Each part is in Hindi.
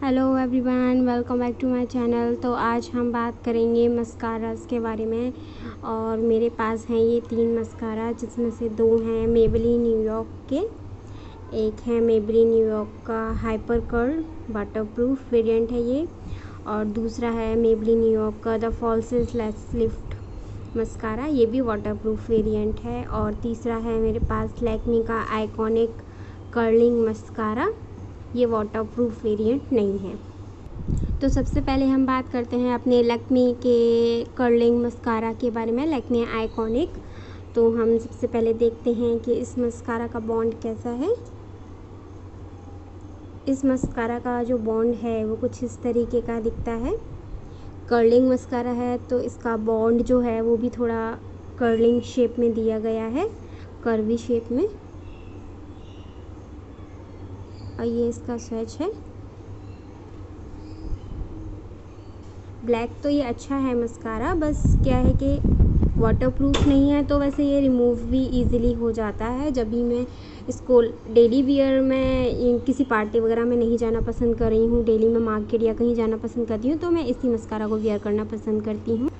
Hello everyone, welcome back to my channel. तो आज हम बात करेंगे मस्कारास के बारे में। और मेरे पास हैं ये 3 मस्कारा, जिसमें से 2 हैं मेबेलिन न्यूयॉर्क के। एक है मेबेलिन न्यूयॉर्क का हाइपर कर्ल वाटरप्रूफ वेरिएंट है ये, और दूसरा है मेबेलिन न्यूयॉर्क का the falsies less lift mascara, ये भी वाटरप्रूफ वेरिएंट है। और तीसरा है मेरे पास लैक्मे का आइकॉनिक कर्लिंग मस्कारा, ये वाटरप्रूफ वेरिएंट नहीं है। तो सबसे पहले हम बात करते हैं अपने लैक्मे के कर्लिंग मस्कारा के बारे में, लैक्मे आइकॉनिक। तो हम सबसे पहले देखते हैं कि इस मस्कारा का बॉन्ड कैसा है। इस मस्कारा का जो बॉन्ड है वो कुछ इस तरीके का दिखता है। कर्लिंग मस्कारा है तो इसका बॉन्ड जो है वो भी थोड़ा कर्लिंग शेप में दिया गया है, कर्वी शेप में। और ये इसका स्वेच है ब्लैक। तो ये अच्छा है मस्कारा, बस क्या है कि वाटरप्रूफ नहीं है, तो वैसे ये रिमूव भी इजीली हो जाता है। जब भी मैं इसको डेली वियर में किसी पार्टी वगैरह में नहीं जाना पसंद कर रही हूँ, डेली में मार्केट या कहीं जाना पसंद करती हूँ, तो मैं इसी मस्कारा को वियर करना पसंद करती हूँ।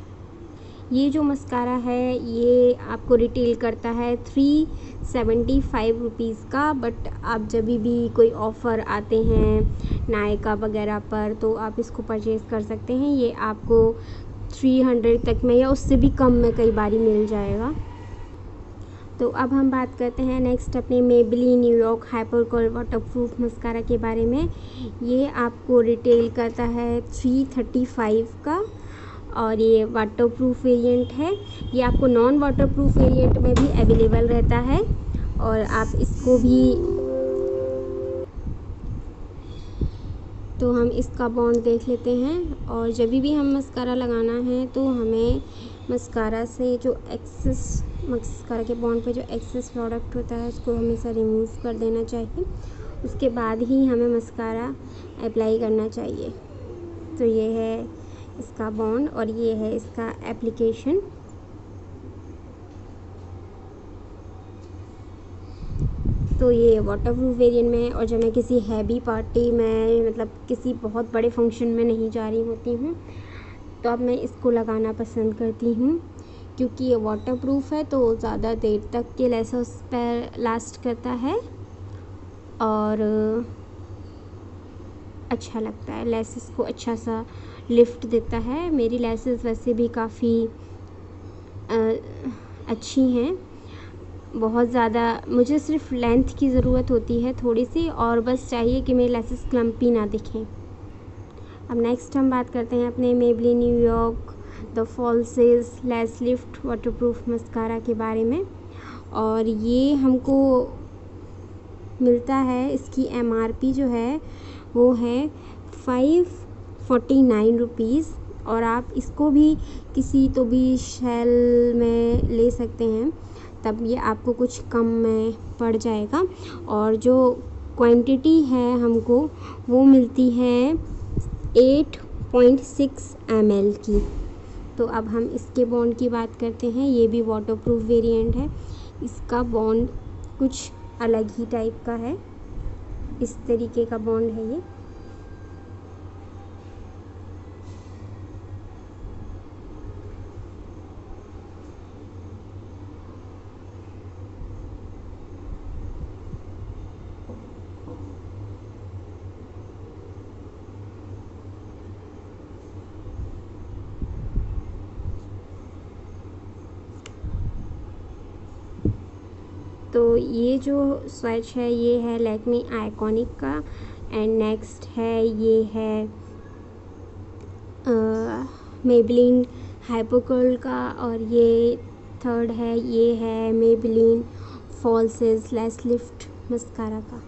ये जो मस्कारा है ये आपको रिटेल करता है 375 रुपीज़ का, बट आप जब भी कोई ऑफ़र आते हैं नायका वगैरह पर तो आप इसको परचेज़ कर सकते हैं। ये आपको 300 तक में या उससे भी कम में कई बारी मिल जाएगा। तो अब हम बात करते हैं नेक्स्ट अपने Maybelline New York hyper curl waterproof mascara के बारे में। ये आपको रिटेल करता है 335 का, और ये वाटरप्रूफ वेरिएंट है। ये आपको नॉन वाटरप्रूफ वेरिएंट में भी अवेलेबल रहता है, और आप इसको भी, तो हम इसका बॉन्ड देख लेते हैं। और जब भी हम मस्कारा लगाना है तो हमें मस्कारा से जो एक्सेस, मस्कारा के बॉन्ड पे जो एक्सेस प्रोडक्ट होता है उसको हमेशा रिमूव कर देना चाहिए। उसके बाद ही हमें मस्कारा अप्लाई करना चाहिए। तो ये है इसका बॉन्ड और ये है इसका एप्लीकेशन। तो ये वाटरप्रूफ वेरिएंट में है। और जब मैं किसी हैवी पार्टी में, मतलब किसी बहुत बड़े फंक्शन में नहीं जा रही होती हूँ, तो अब मैं इसको लगाना पसंद करती हूँ, क्योंकि ये वाटरप्रूफ है तो ज़्यादा देर तक के लेसेस पर लास्ट करता है और अच्छा लगता है। लेसेस को अच्छा सा लिफ्ट देता है। मेरी लेसेस वैसे भी काफ़ी अच्छी हैं, बहुत ज़्यादा, मुझे सिर्फ लेंथ की ज़रूरत होती है थोड़ी सी, और बस चाहिए कि मेरी लेसेस क्लम्पी ना दिखें। अब नेक्स्ट हम बात करते हैं अपने Maybelline New York the falsies less lift waterproof mascara के बारे में। और ये हमको मिलता है, इसकी MRP जो है वो है 549 रुपीज़, और आप इसको भी किसी तो भी सेल में ले सकते हैं, तब ये आपको कुछ कम में पड़ जाएगा। और जो क्वांटिटी है हमको वो मिलती है 8.6 ml की। तो अब हम इसके बॉन्ड की बात करते हैं। ये भी वाटरप्रूफ वेरिएंट है। इसका बॉन्ड कुछ अलग ही टाइप का है, इस तरीके का बॉन्ड है ये। तो ये जो स्वेच है ये है लैक्मे आइकॉनिक का, एंड नेक्स्ट है ये है मेबेलिन हाइपर कर्ल का, और ये थर्ड है, ये है Maybelline falsies less lift mascara का।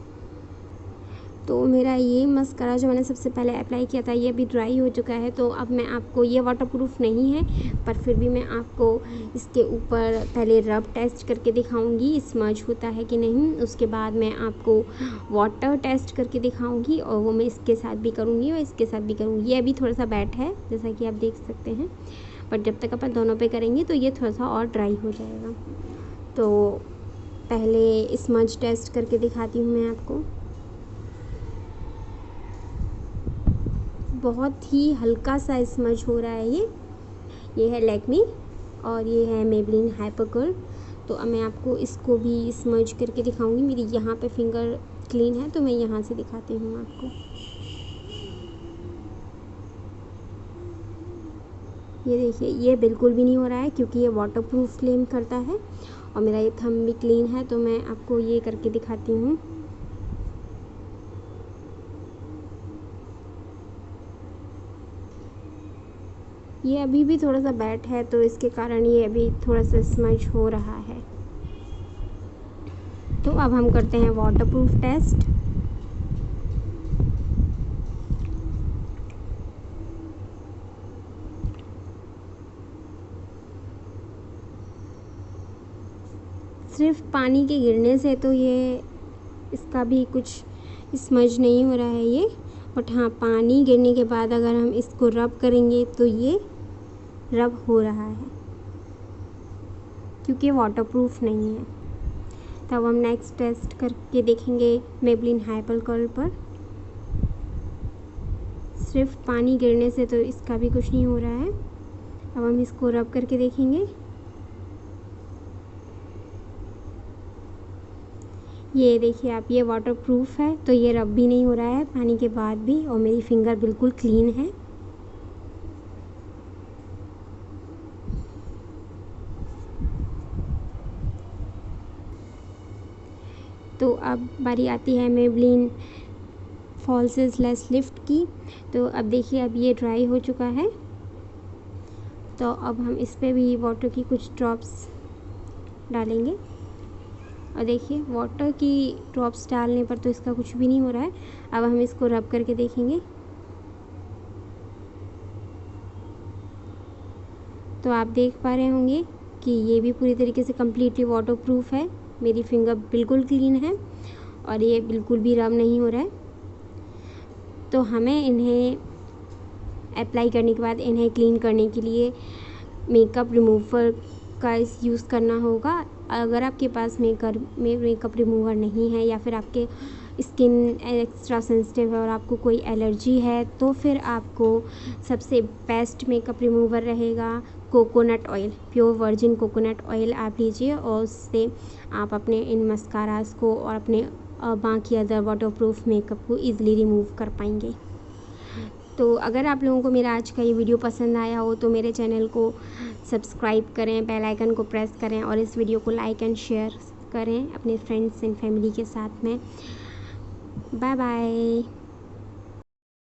तो मेरा ये मस्कारा जो मैंने सबसे पहले अप्लाई किया था ये अभी ड्राई हो चुका है। तो अब मैं आपको, ये वाटरप्रूफ नहीं है पर फिर भी मैं आपको इसके ऊपर पहले रब टेस्ट करके दिखाऊंगी स्मज होता है कि नहीं। उसके बाद मैं आपको वाटर टेस्ट करके दिखाऊंगी, और वो मैं इसके साथ भी करूँगी और इसके साथ भी करूँगी। ये अभी थोड़ा सा वेट है जैसा कि आप देख सकते हैं, बट जब तक अपन दोनों पे करेंगे तो ये थोड़ा सा और ड्राई हो जाएगा। तो पहले स्मज टेस्ट करके दिखाती हूँ मैं आपको। बहुत ही हल्का सा स्मज हो रहा है। ये है लैक्मे और ये है मेबलिन हाइपर कर्ल। तो अब मैं आपको इसको भी स्मज करके दिखाऊंगी। मेरी यहाँ पे फिंगर क्लीन है तो मैं यहाँ से दिखाती हूँ आपको। ये देखिए, ये बिल्कुल भी नहीं हो रहा है क्योंकि ये वाटरप्रूफ क्लेम करता है और मेरा ये थंब भी क्लीन है। तो मैं आपको ये करके दिखाती हूँ। ये अभी भी थोड़ा सा बैट है तो इसके कारण ये अभी थोड़ा सा स्मज हो रहा है। तो अब हम करते हैं वाटरप्रूफ टेस्ट। सिर्फ पानी के गिरने से तो ये इसका भी कुछ स्मज नहीं हो रहा है ये, बट हाँ पानी गिरने के बाद अगर हम इसको रब करेंगे तो ये रब हो रहा है क्योंकि वाटरप्रूफ नहीं है। तब हम नेक्स्ट टेस्ट करके देखेंगे मेबलिन हाइपर कर्ल पर। सिर्फ पानी गिरने से तो इसका भी कुछ नहीं हो रहा है। अब हम इसको रब करके देखेंगे। ये देखिए आप, ये वाटरप्रूफ है तो ये रब भी नहीं हो रहा है पानी के बाद भी और मेरी फिंगर बिल्कुल क्लीन है। तो अब बारी आती है मेबलिन फॉल्सेस लेस लिफ्ट की। तो अब देखिए, अब ये ड्राई हो चुका है तो अब हम इस पर भी वाटर की कुछ ड्रॉप्स डालेंगे। और देखिए, वाटर की ड्रॉप्स डालने पर तो इसका कुछ भी नहीं हो रहा है। अब हम इसको रब करके देखेंगे। तो आप देख पा रहे होंगे कि ये भी पूरी तरीके से कम्प्लीटली वाटरप्रूफ है। मेरी फिंगर बिल्कुल क्लीन है और ये बिल्कुल भी रब नहीं हो रहा है। तो हमें इन्हें अप्लाई करने के बाद इन्हें क्लीन करने के लिए मेकअप रिमूवर का यूज़ करना होगा। अगर आपके पास मेकअप रिमूवर नहीं है या फिर आपके स्किन एक्स्ट्रा सेंसिटिव है और आपको कोई एलर्जी है तो फिर आपको सबसे बेस्ट मेकअप रिमूवर रहेगा coconut oil. Pure virgin coconut oil आप लीजिए और उससे आप अपने इन मस्कारास को और अपने बाकी अदर वाटरप्रूफ मेकअप को ईज़िली रिमूव कर पाएंगे। तो अगर आप लोगों को मेरा आज का ये वीडियो पसंद आया हो तो मेरे चैनल को सब्सक्राइब करें, बेल आइकन को प्रेस करें और इस वीडियो को लाइक एंड शेयर करें अपने फ्रेंड्स एंड फैमिली के साथ में। Bye bye.